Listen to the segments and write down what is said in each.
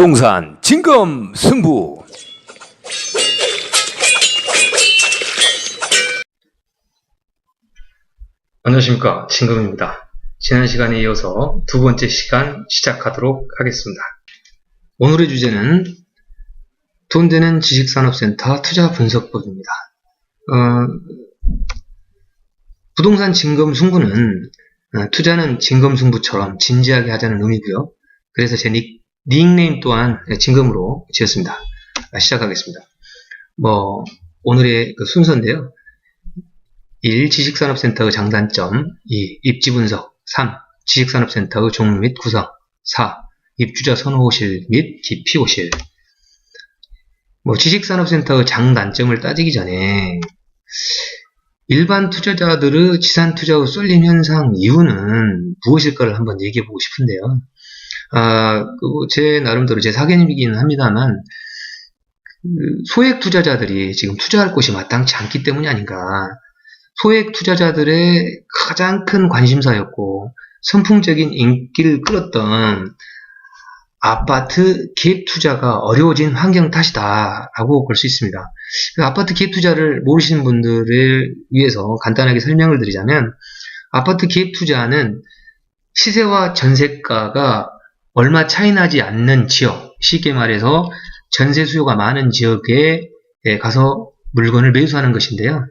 부동산 진검 승부. 안녕하십니까, 진검입니다. 지난 시간에 이어서 두 번째 시간 시작하도록 하겠습니다. 오늘의 주제는 돈되는 지식산업센터 투자 분석법입니다. 부동산 진검 승부는 투자는 진검 승부처럼 진지하게 하자는 의미고요. 그래서 제 닉네임 또한 진검으로 지었습니다. 시작하겠습니다. 오늘의 순서인데요. 1. 지식산업센터의 장단점. 2. 입지 분석. 3. 지식산업센터의 종류 및 구성. 4. 입주자 선호호실 및 기피호실. 지식산업센터의 장단점을 따지기 전에 일반 투자자들의 지산투자의 쏠림 현상 이유는 무엇일까를 한번 얘기해보고 싶은데요. 제 나름대로 제 사견이긴 합니다만, 소액 투자자들이 지금 투자할 곳이 마땅치 않기 때문이 아닌가. 소액 투자자들의 가장 큰 관심사였고 선풍적인 인기를 끌었던 아파트 갭 투자가 어려워진 환경 탓이다라고 볼 수 있습니다. 아파트 갭 투자를 모르시는 분들을 위해서 간단하게 설명을 드리자면, 아파트 갭 투자는 시세와 전세가가 얼마 차이 나지 않는 지역, 쉽게 말해서 전세 수요가 많은 지역에 가서 물건을 매수하는 것인데요.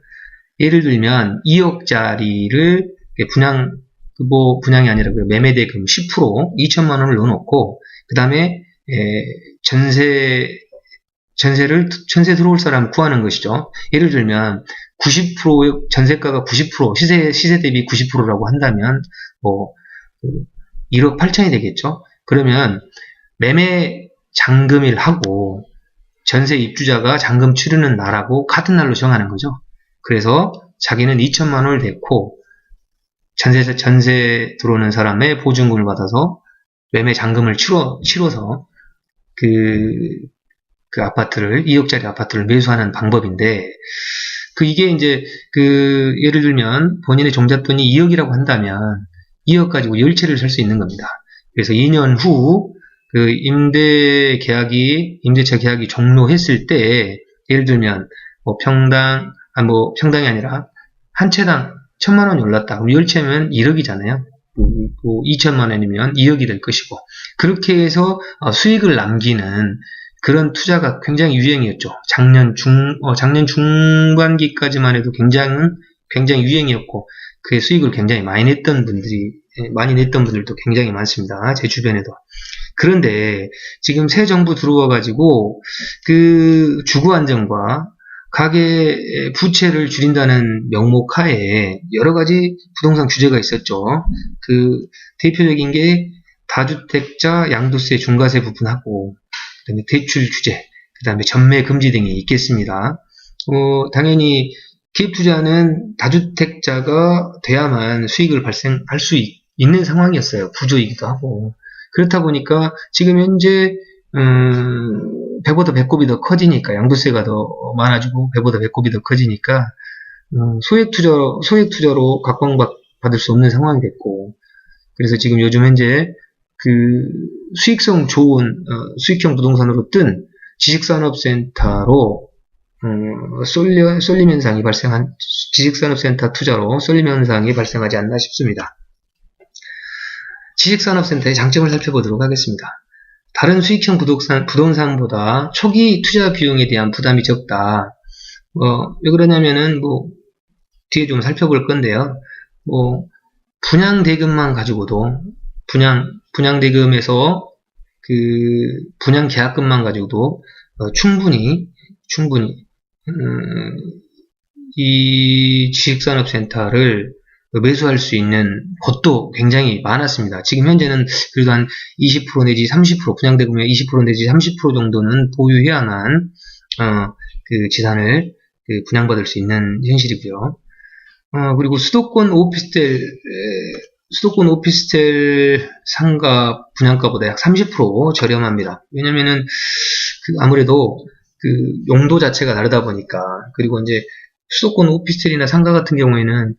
예를 들면 2억짜리를 분양이 아니라 매매대금 10% 2천만 원을 넣어놓고 그 다음에 전세 들어올 사람 구하는 것이죠. 예를 들면 90% 전세가가 90% 시세 대비 90%라고 한다면 1억 8천이 되겠죠. 그러면 매매 잔금일 하고 전세 입주자가 잔금 치르는 날하고 같은 날로 정하는 거죠. 그래서 자기는 2천만 원을 냈고 전세 들어오는 사람의 보증금을 받아서 매매 잔금을 치러서 그 아파트를 2억짜리 아파트를 매수하는 방법인데, 이게 이제 예를 들면 본인의 종잣돈이 2억이라고 한다면 2억 가지고 10채를 살 수 있는 겁니다. 그래서 2년 후 임대차 계약이 종료했을 때, 예를 들면 평당이 아니라 한 채당 1,000만 원이 올랐다. 그럼 10채면 1억이잖아요. 2천만 원이면 2억이 될 것이고, 그렇게 해서 수익을 남기는 그런 투자가 굉장히 유행이었죠. 작년 중반기까지만 해도 굉장히 유행이었고, 그의 수익을 굉장히 많이 냈던 분들도 굉장히 많습니다. 제 주변에도. 그런데 지금 새 정부 들어와 가지고 주거 안정과 가계 부채를 줄인다는 명목하에 여러 가지 부동산 규제가 있었죠. 대표적인 게 다주택자 양도세 중과세 부분하고, 그다음에 대출 규제, 그다음에 전매 금지 등이 있겠습니다. 당연히 기업 투자는 다주택자가 돼야만 수익을 발생할 수 있는 상황이었어요. 구조이기도 하고. 그렇다 보니까 지금 현재 배보다 배꼽이 더 커지니까, 양도세가 더 많아지고 배보다 배꼽이 더 커지니까 소액 투자로 각광받을 수 없는 상황이 됐고, 그래서 지금 요즘 현재 수익성 좋은 수익형 부동산으로 뜬 지식산업센터로 지식산업센터 투자로 쏠림 현상이 발생하지 않나 싶습니다. 지식산업센터의 장점을 살펴보도록 하겠습니다. 다른 수익형 부동산보다 초기 투자 비용에 대한 부담이 적다. 왜 그러냐면은 뒤에 좀 살펴볼 건데요. 분양대금만 가지고도 분양대금에서 분양 계약금만 가지고도 충분히 이 지식산업센터를 매수할 수 있는 곳도 굉장히 많았습니다. 지금 현재는 그래도 한 20% 내지 30% 분양대금의 20% 내지 30% 정도는 보유해야만 지산을 분양받을 수 있는 현실이고요. 그리고 수도권 오피스텔 상가 분양가보다 약 30% 저렴합니다. 왜냐면은 아무래도 용도 자체가 다르다 보니까. 그리고 이제 수도권 오피스텔이나 상가 같은 경우에는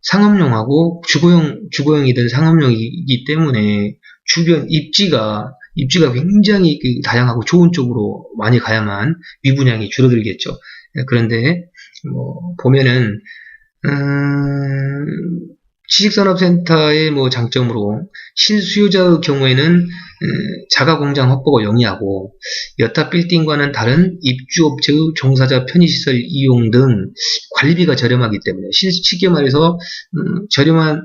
상업용하고 주거용이든 상업용이기 때문에 주변 입지가 입지가 굉장히 다양하고 좋은 쪽으로 많이 가야만 미분양이 줄어들겠죠. 그런데 보면은 지식산업센터의 장점으로 실수요자의 경우에는 자가공장 확보가 용이하고 여타 빌딩과는 다른 입주업체의 종사자 편의시설 이용 등 관리비가 저렴하기 때문에 쉽게 말해서 저렴한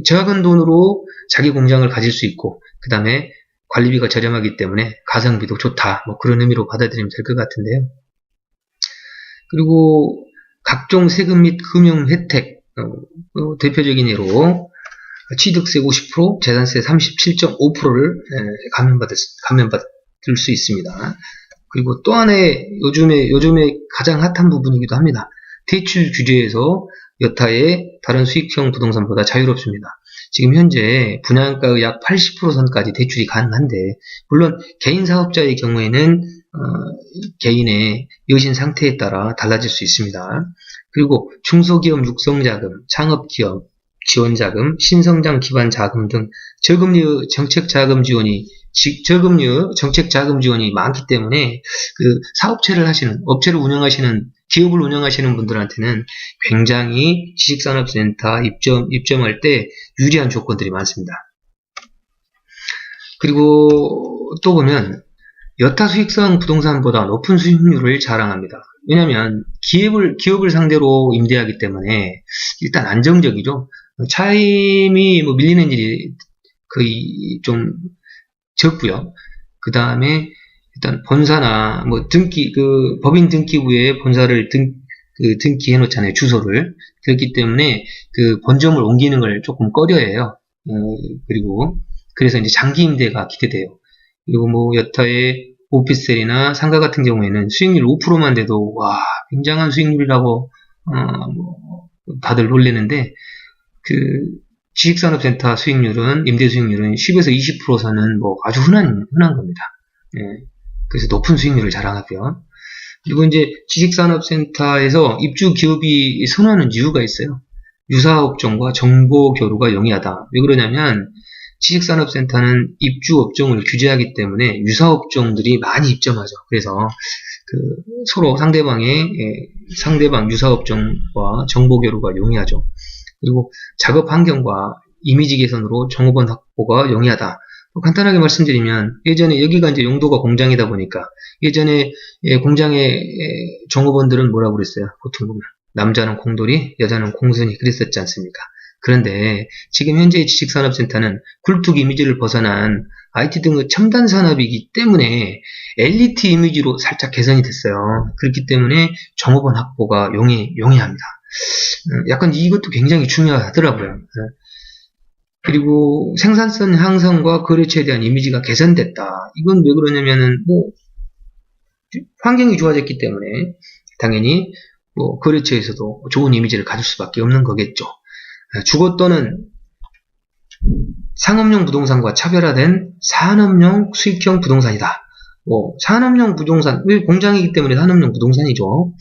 적은 돈으로 자기 공장을 가질 수 있고 그 다음에 관리비가 저렴하기 때문에 가성비도 좋다. 그런 의미로 받아들이면 될 것 같은데요. 그리고 각종 세금 및 금융 혜택 대표적인 예로 취득세 50%, 재산세 37.5%를 감면받을 수 있습니다. 그리고 또 하나의 요즘에 가장 핫한 부분이기도 합니다. 대출 규제에서 여타의 다른 수익형 부동산보다 자유롭습니다. 지금 현재 분양가의 약 80% 선까지 대출이 가능한데 물론 개인 사업자의 경우에는 개인의 여신 상태에 따라 달라질 수 있습니다. 그리고 중소기업 육성자금, 창업기업 지원자금, 신성장 기반 자금 등 저금리 정책 자금 지원이 많기 때문에 사업체를 하시는, 업체를 운영하시는, 기업을 운영하시는 분들한테는 굉장히 지식산업센터 입점할 때 유리한 조건들이 많습니다. 그리고 또 보면 여타 수익성 부동산보다 높은 수익률을 자랑합니다. 왜냐하면 기업을 상대로 임대하기 때문에 일단 안정적이죠. 차임이 밀리는 일이 거의 좀 적고요. 그 다음에 일단 본사나 법인 등기부에 본사를 등기해 놓잖아요. 주소를. 그렇기 때문에 본점을 옮기는 걸 조금 꺼려해요. 그리고 그래서 이제 장기 임대가 기대돼요. 그리고 여타의 오피스텔이나 상가 같은 경우에는 수익률 5%만 돼도 와 굉장한 수익률이라고 다들 놀리는데 지식산업센터 수익률은 임대 수익률은 10에서 20% 선은 아주 흔한 겁니다. 그래서 높은 수익률을 자랑하고요. 그리고 이제 지식산업센터에서 입주 기업이 선호하는 이유가 있어요. 유사업종과 정보 교류가 용이하다. 왜 그러냐면 지식산업센터는 입주업종을 규제하기 때문에 유사업종들이 많이 입점하죠. 그래서 서로 상대방 유사업종과 정보 교류가 용이하죠. 그리고 작업 환경과 이미지 개선으로 종업원 확보가 용이하다. 간단하게 말씀드리면 예전에 여기가 이제 용도가 공장이다 보니까 예전에 공장의 종업원들은 뭐라고 그랬어요? 보통 보면 남자는 공돌이, 여자는 공순이 그랬었지 않습니까? 그런데 지금 현재의 지식산업센터는 굴뚝 이미지를 벗어난 IT 등의 첨단 산업이기 때문에 엘리트 이미지로 살짝 개선이 됐어요. 그렇기 때문에 종업원 확보가 용이합니다. 약간 이것도 굉장히 중요하더라고요. 그리고 생산성 향상과 거래처에 대한 이미지가 개선됐다. 이건 왜 그러냐면은 환경이 좋아졌기 때문에 당연히 거래처에서도 좋은 이미지를 가질 수밖에 없는 거겠죠. 주거 또는 상업용 부동산과 차별화된 산업용 수익형 부동산이다. 산업용 부동산, 왜 공장이기 때문에 산업용 부동산이죠.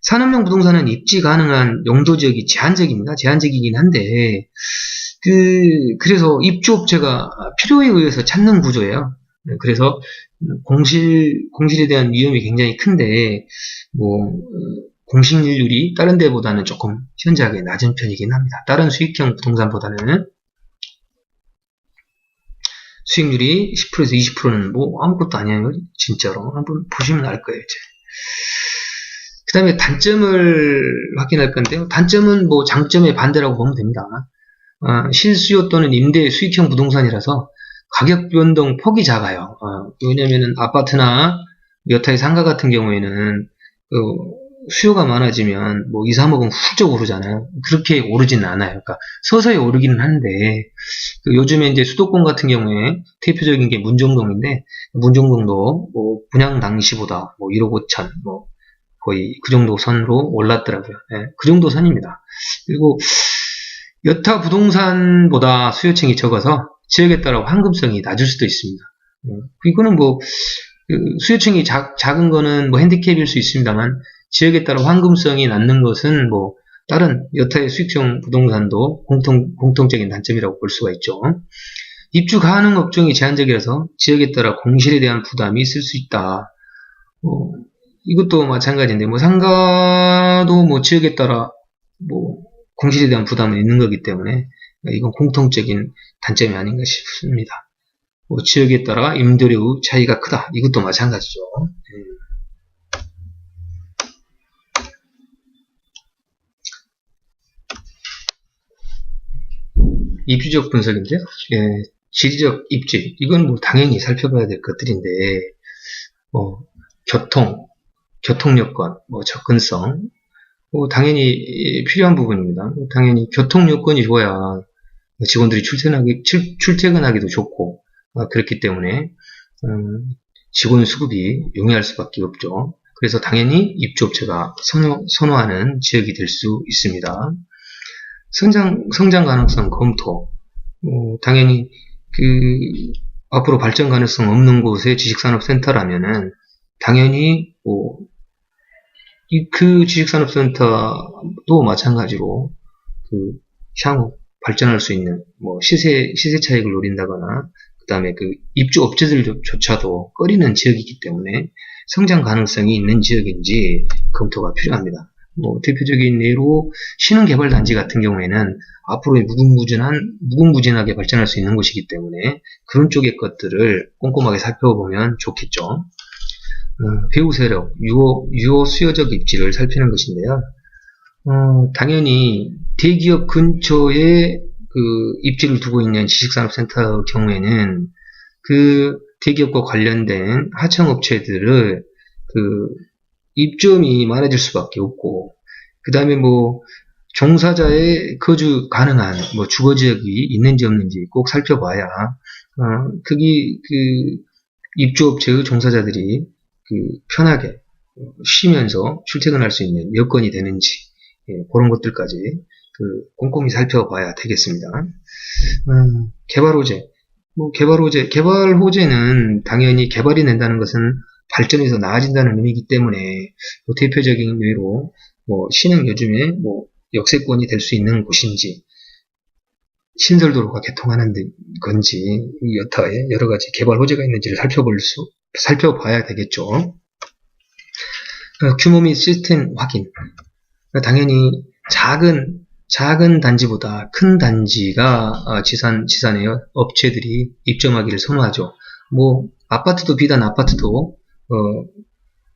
산업용 부동산은 입지 가능한 용도 지역이 제한적이긴 한데, 그래서 입주업체가 필요에 의해서 찾는 구조예요. 그래서 공실에 대한 위험이 굉장히 큰데, 공실률이 다른 데보다는 조금 현저하게 낮은 편이긴 합니다. 다른 수익형 부동산보다는 수익률이 10%에서 20%는 아무것도 아니에요. 진짜로. 한번 보시면 알 거예요. 그 다음에 단점을 확인할 건데요. 단점은 장점의 반대라고 보면 됩니다. 실수요 또는 임대 수익형 부동산이라서 가격 변동 폭이 작아요. 왜냐면은 아파트나 여타의 상가 같은 경우에는 수요가 많아지면 2, 3억은 훌쩍 오르잖아요. 그렇게 오르지는 않아요. 그러니까 서서히 오르기는 하는데 요즘에 이제 수도권 같은 경우에 대표적인 게 문정동인데 문정동도 분양 당시보다 1억 5천 거의 그 정도 선으로 올랐더라고요. 그 정도 선입니다. 그리고 여타 부동산보다 수요층이 적어서 지역에 따라 환급성이 낮을 수도 있습니다. 이거는 수요층이 작은 거는 핸디캡일 수 있습니다만 지역에 따라 환급성이 낮는 것은 다른 여타의 수익형 부동산도 공통적인 단점이라고 볼 수가 있죠. 입주 가능 업종이 제한적이라서 지역에 따라 공실에 대한 부담이 있을 수 있다. 이것도 마찬가지인데, 뭐, 상가도 뭐, 지역에 따라 뭐, 공실에 대한 부담은 있는 거기 때문에, 이건 공통적인 단점이 아닌가 싶습니다. 뭐, 지역에 따라 임대료 차이가 크다. 이것도 마찬가지죠. 입지적 분석인데요. 예, 지리적 입지. 이건 뭐 당연히 살펴봐야 될 것들인데, 뭐, 교통 여건, 뭐, 접근성, 뭐, 당연히 필요한 부분입니다. 당연히 교통 여건이 좋아야 직원들이 출퇴근하기도 좋고, 그렇기 때문에, 직원 수급이 용이할 수밖에 없죠. 그래서 당연히 입주업체가 선호하는 지역이 될 수 있습니다. 성장 가능성 검토. 당연히 앞으로 발전 가능성 없는 곳의 지식산업센터라면은 당연히 그 지식산업센터도 마찬가지로 향후 발전할 수 있는 시세 차익을 노린다거나 그다음에 입주 업체들조차도 꺼리는 지역이기 때문에 성장 가능성이 있는 지역인지 검토가 필요합니다. 대표적인 예로 신흥개발단지 같은 경우에는 앞으로 무궁무진하게 발전할 수 있는 곳이기 때문에 그런 쪽의 것들을 꼼꼼하게 살펴보면 좋겠죠. 배후 세력, 유호 수요적 입지를 살피는 것인데요. 당연히 대기업 근처에 입지를 두고 있는 지식산업센터 경우에는 그 대기업과 관련된 하청업체들을 입점이 많아질 수밖에 없고, 그 다음에 종사자의 거주 가능한 주거지역이 있는지 없는지 꼭 살펴봐야, 입주업체의 종사자들이 편하게 쉬면서 출퇴근할 수 있는 여건이 되는지, 그런 것들까지 꼼꼼히 살펴봐야 되겠습니다. 개발 호재. 개발 호재는 당연히 개발이 된다는 것은 발전해서 나아진다는 의미이기 때문에 대표적인 예로 신흥 요즘에 역세권이 될 수 있는 곳인지 신설도로가 개통하는 건지 여타의 여러 가지 개발 호재가 있는지를 살펴봐야 되겠죠. 규모 및 시스템 확인. 당연히 작은 단지보다 큰 단지가 지산의 업체들이 입점하기를 선호하죠. 아파트도 비단 아파트도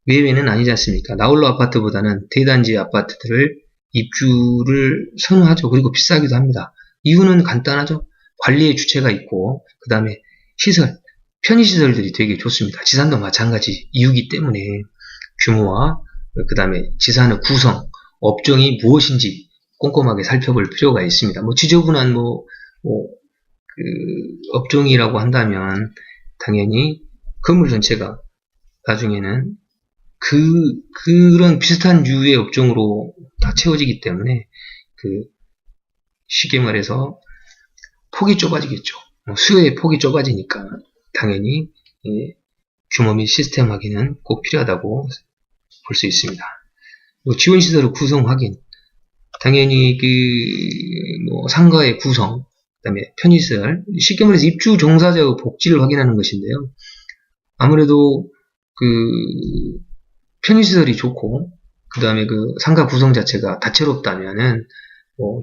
외외는 아니지 않습니까? 나홀로 아파트보다는 대단지 아파트들을 입주를 선호하죠. 그리고 비싸기도 합니다. 이유는 간단하죠. 관리의 주체가 있고 그 다음에 편의시설들이 되게 좋습니다. 지산도 마찬가지 이유기 때문에 규모와 그 다음에 지산의 구성, 업종이 무엇인지 꼼꼼하게 살펴볼 필요가 있습니다. 지저분한 업종이라고 한다면 당연히 건물 전체가 나중에는 그런 비슷한 류의 업종으로 다 채워지기 때문에 쉽게 말해서 폭이 좁아지겠죠. 수요의 폭이 좁아지니까 당연히 규모 및 시스템 확인은 꼭 필요하다고 볼 수 있습니다. 지원시설의 구성 확인. 당연히 상가의 구성, 그 다음에 편의시설, 쉽게 말해서 입주 종사자의 복지를 확인하는 것인데요. 아무래도 편의시설이 좋고 그 다음에 상가 구성 자체가 다채롭다면은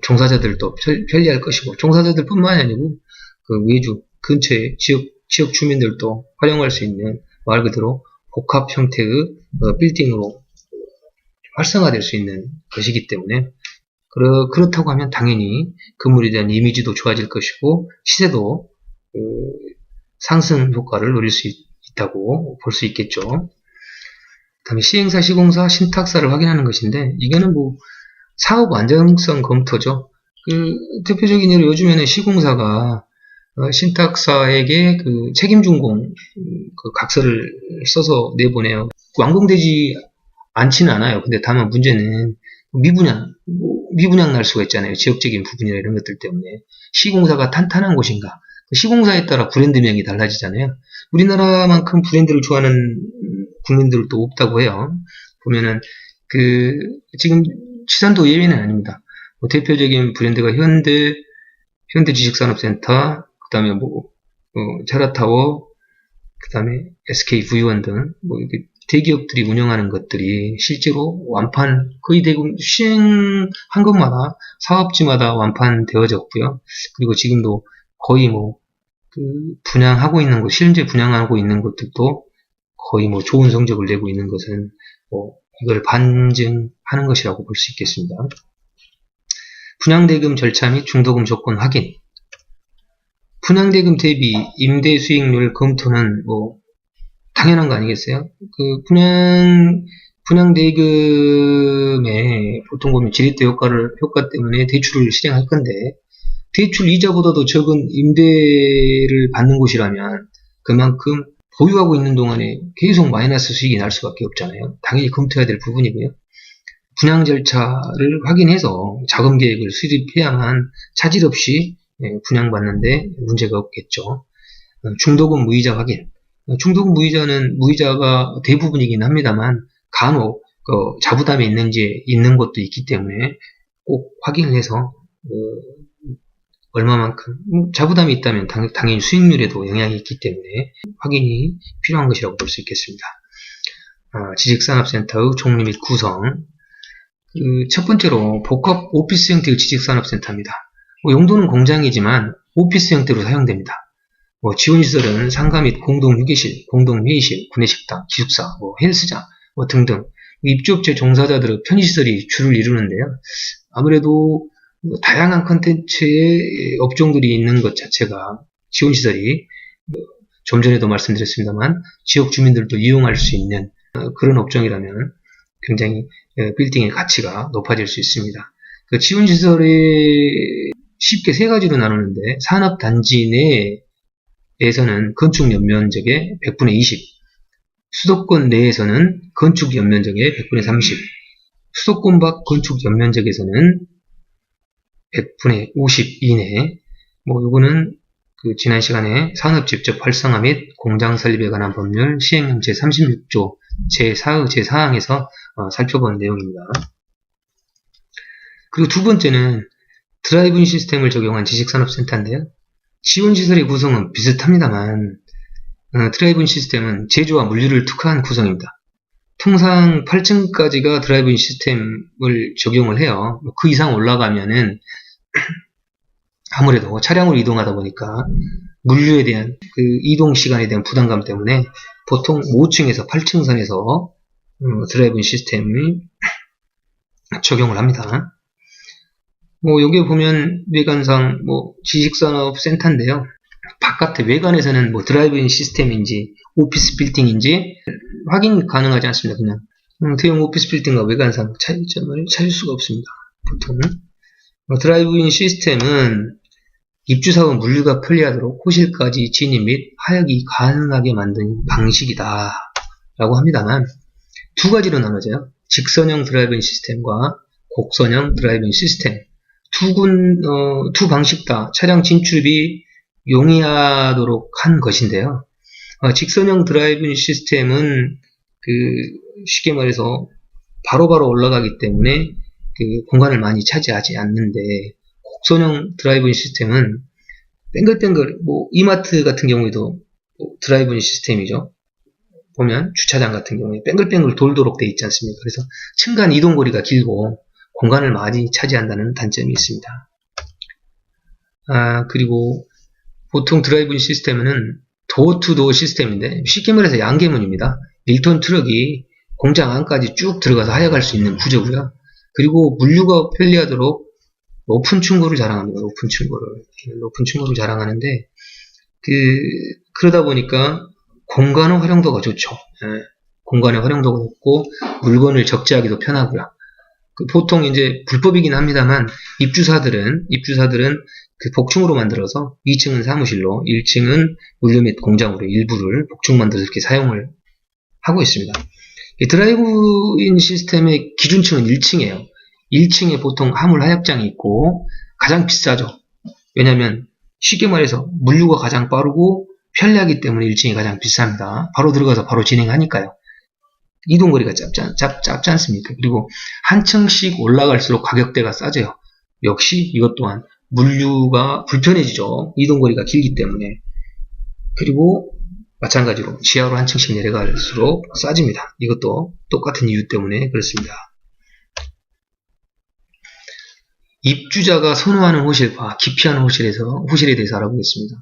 종사자들도 편리할 것이고 종사자들 뿐만이 아니고 외주 근처의 지역 주민들도 활용할 수 있는 말 그대로 복합 형태의 빌딩으로 활성화될 수 있는 것이기 때문에 그렇다고 하면 당연히 건물에 대한 이미지도 좋아질 것이고 시세도 상승 효과를 노릴 수 있다고 볼 수 있겠죠. 다음에 시행사, 시공사, 신탁사를 확인하는 것인데 이거는 사업 안정성 검토죠. 대표적인 예로 요즘에는 시공사가 신탁사에게 책임 준공 각서를 써서 내보내요. 완공되지 않지는 않아요. 근데 다만 문제는 미분양 날 수가 있잖아요. 지역적인 부분이나 이런 것들 때문에. 시공사가 탄탄한 곳인가. 시공사에 따라 브랜드명이 달라지잖아요. 우리나라만큼 브랜드를 좋아하는 국민들도 없다고 해요. 보면은, 지금 지산도 예외는 아닙니다. 대표적인 브랜드가 현대 지식산업센터, 그 다음에 자라타워, 그 다음에 SKV1 등, 이렇게 대기업들이 운영하는 것들이 실제로 거의 대부분 시행한 것마다, 사업지마다 완판되어졌고요. 그리고 지금도 거의 분양하고 있는 것, 실제 분양하고 있는 것들도 거의 좋은 성적을 내고 있는 것은, 이걸 반증하는 것이라고 볼 수 있겠습니다. 분양대금 절차 및 중도금 조건 확인. 분양대금 대비 임대 수익률 검토는 당연한 거 아니겠어요? 분양대금에 보통 보면 지렛대 효과 때문에 대출을 실행할 건데, 대출 이자보다도 적은 임대를 받는 곳이라면 그만큼 보유하고 있는 동안에 계속 마이너스 수익이 날 수밖에 없잖아요. 당연히 검토해야 될 부분이고요. 분양 절차를 확인해서 자금 계획을 수립해야만 차질 없이 분양받는데 문제가 없겠죠. 중도금 무이자 확인. 중도금 무이자가 대부분이긴 합니다만 간혹 자부담이 있는 것도 있기 때문에 꼭 확인을 해서 얼마만큼 자부담이 있다면 당연히 수익률에도 영향이 있기 때문에 확인이 필요한 것이라고 볼 수 있겠습니다. 지식산업센터의 종류 및 구성. 첫 번째로 복합 오피스 형태의 지식산업센터입니다. 용도는 공장이지만 오피스 형태로 사용됩니다. 지원시설은 상가 및 공동휴게실, 공동회의실, 구내식당, 기숙사, 헬스장 등등 입주업체 종사자들의 편의시설이 주를 이루는데요. 아무래도 다양한 컨텐츠의 업종들이 있는 것 자체가 지원시설이 좀 전에도 말씀드렸습니다만 지역 주민들도 이용할 수 있는 그런 업종이라면 굉장히 빌딩의 가치가 높아질 수 있습니다. 지원시설이 쉽게 세 가지로 나누는데 산업단지 내에서는 건축 연면적의 100분의 20, 수도권 내에서는 건축 연면적의 100분의 30, 수도권 밖 건축 연면적에서는 100분의 50 이내. 요거는 지난 시간에 산업 직접 활성화 및 공장 설립에 관한 법률 시행령 제36조 제4의 제4항에서 살펴본 내용입니다. 그리고 두 번째는 드라이브인 시스템을 적용한 지식산업센터인데요. 지원시설의 구성은 비슷합니다만 드라이브인 시스템은 제조와 물류를 특화한 구성입니다. 통상 8층까지가 드라이브인 시스템을 적용을 해요. 그 이상 올라가면은 아무래도 차량으로 이동하다 보니까 물류에 대한 이동 시간에 대한 부담감 때문에 보통 5층에서 8층 선에서 드라이브인 시스템을 적용을 합니다. 여기 보면 외관상 지식산업센터인데요. 바깥의 외관에서는 외관에서는 시스템인지 오피스 빌딩인지 확인 가능하지 않습니다. 그냥 대형 오피스 빌딩과 외관상 차이점을 찾을 수가 없습니다. 보통 드라이브인 시스템은 입주사원 물류가 편리하도록 호실까지 진입 및 하역이 가능하게 만든 방식이다 라고 합니다만 두 가지로 나눠져요. 직선형 드라이브인 시스템과 곡선형 드라이브인 시스템. 두 방식 다 차량 진출이 용이하도록 한 것인데요. 직선형 드라이브인 시스템은 쉽게 말해서 바로바로 올라가기 때문에 공간을 많이 차지하지 않는데, 곡선형 드라이브인 시스템은 뱅글뱅글, 이마트 같은 경우에도 드라이브인 시스템이죠. 보면 주차장 같은 경우에 뱅글뱅글 돌도록 되어 있지 않습니까? 그래서 층간 이동거리가 길고 공간을 많이 차지한다는 단점이 있습니다. 그리고 보통 드라이브인 시스템은 도어투도어 시스템인데 쉽게 말해서 양계문입니다. 1톤 트럭이 공장 안까지 쭉 들어가서 하역할 수 있는 구조고요. 그리고 물류가 편리하도록 높은 층고를 자랑합니다. 높은 층고를 자랑하는데 그러다 보니까 공간의 활용도가 좋죠. 공간의 활용도가 높고 물건을 적재하기도 편하고요. 보통 이제 불법이긴 합니다만 입주사들은 복층으로 만들어서 2층은 사무실로 1층은 물류 및 공장으로 일부를 복층 만들어서 이렇게 사용을 하고 있습니다. 드라이브인 시스템의 기준층은 1층이에요. 1층에 보통 화물 하역장이 있고 가장 비싸죠. 왜냐하면 쉽게 말해서 물류가 가장 빠르고 편리하기 때문에 1층이 가장 비쌉니다. 바로 들어가서 바로 진행하니까요. 이동거리가 짧지 않습니까? 그리고 한 층씩 올라갈수록 가격대가 싸져요. 역시 이것 또한 물류가 불편해지죠. 이동거리가 길기 때문에. 그리고 마찬가지로 지하로 한 층씩 내려갈수록 싸집니다. 이것도 똑같은 이유 때문에 그렇습니다. 입주자가 선호하는 호실과 기피하는 호실에 대해서 알아보겠습니다.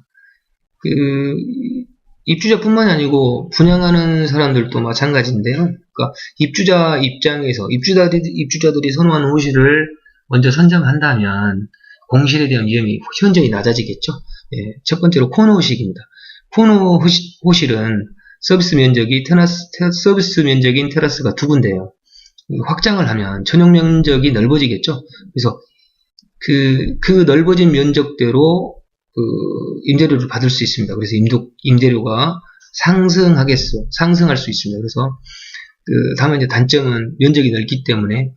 입주자뿐만이 아니고 분양하는 사람들도 마찬가지인데요. 그러니까 입주자 입장에서 입주자들이 선호하는 호실을 먼저 선정한다면 공실에 대한 위험이 현저히 낮아지겠죠. 예, 첫 번째로 코너 호실입니다. 코너 호실은 서비스 면적인 테라스가 두 군데예요. 확장을 하면 전용 면적이 넓어지겠죠. 그래서 그 넓어진 면적대로 임대료를 받을 수 있습니다. 그래서 임대료가 상승할 수 있습니다. 그래서 다만 이제 단점은 면적이 넓기 때문에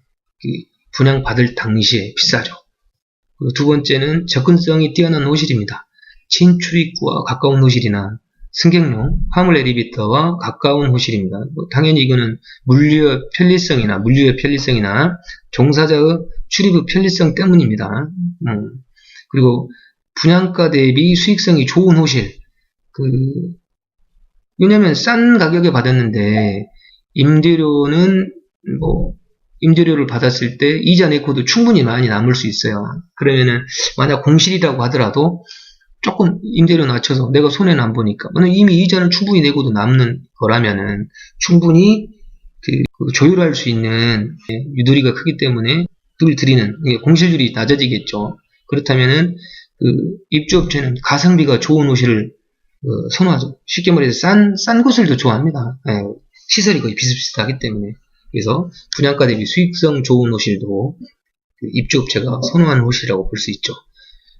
분양 받을 당시에 비싸죠. 그리고 두 번째는 접근성이 뛰어난 호실입니다. 진출입구와 가까운 호실이나 승객용, 화물 엘리베이터와 가까운 호실입니다. 당연히 이거는 물류의 편리성이나 종사자의 출입의 편리성 때문입니다. 그리고 분양가 대비 수익성이 좋은 호실. 왜냐면 싼 가격에 받았는데 임대료를 받았을 때 이자 내고도 충분히 많이 남을 수 있어요. 그러면은 만약 공실이라고 하더라도 조금 임대료 낮춰서 내가 손해는 안 보니까 이미 이자는 충분히 내고도 남는 거라면은 충분히 조율할 수 있는 유도리가 크기 때문에 드리는 공실률이 낮아지겠죠. 그렇다면은 입주업체는 가성비가 좋은 호실을 선호하죠. 쉽게 말해서 싼 곳을 더 좋아합니다. 시설이 거의 비슷비슷하기 때문에. 그래서 분양가 대비 수익성 좋은 호실도 입주업체가 선호하는 호실이라고 볼 수 있죠.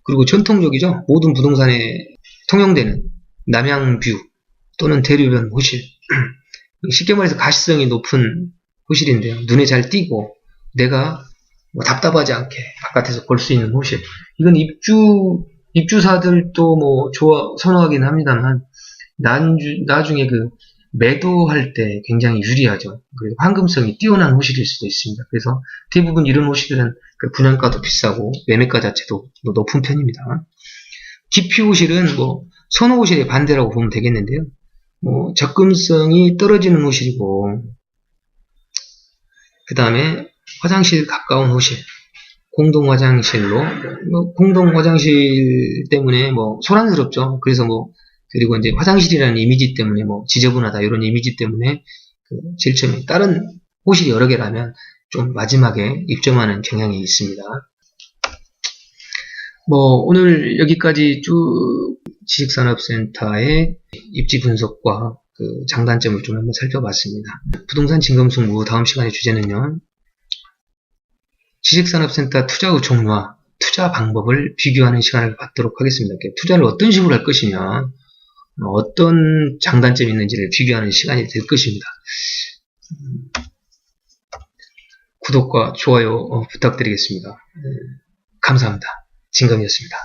그리고 전통적이죠. 모든 부동산에 통용되는 남향뷰 또는 대류변 호실. 쉽게 말해서 가시성이 높은 호실인데요. 눈에 잘 띄고 내가 답답하지 않게 바깥에서 볼 수 있는 호실. 이건 입주사들도 선호하긴 합니다만 나중에 매도할 때 굉장히 유리하죠. 그리고 황금성이 뛰어난 호실일 수도 있습니다. 그래서 대부분 이런 호실은 분양가도 비싸고 매매가 자체도 높은 편입니다. 기피 호실은 선호 호실의 반대라고 보면 되겠는데요. 접근성이 떨어지는 호실이고, 그 다음에 화장실 가까운 호실, 공동 화장실로 공동 화장실 때문에 소란스럽죠. 그래서 그리고 이제 화장실이라는 이미지 때문에 지저분하다 이런 이미지 때문에 제일 처음에 다른 호실이 여러 개라면 좀 마지막에 입점하는 경향이 있습니다. 오늘 여기까지 쭉 지식산업센터의 입지 분석과 장단점을 좀 한번 살펴봤습니다. 부동산 진검승부 다음 시간의 주제는요. 지식산업센터 투자의 종류와 투자 방법을 비교하는 시간을 갖도록 하겠습니다. 투자를 어떤 식으로 할 것이며 어떤 장단점이 있는지를 비교하는 시간이 될 것입니다. 구독과 좋아요 부탁드리겠습니다. 감사합니다. 진검이었습니다.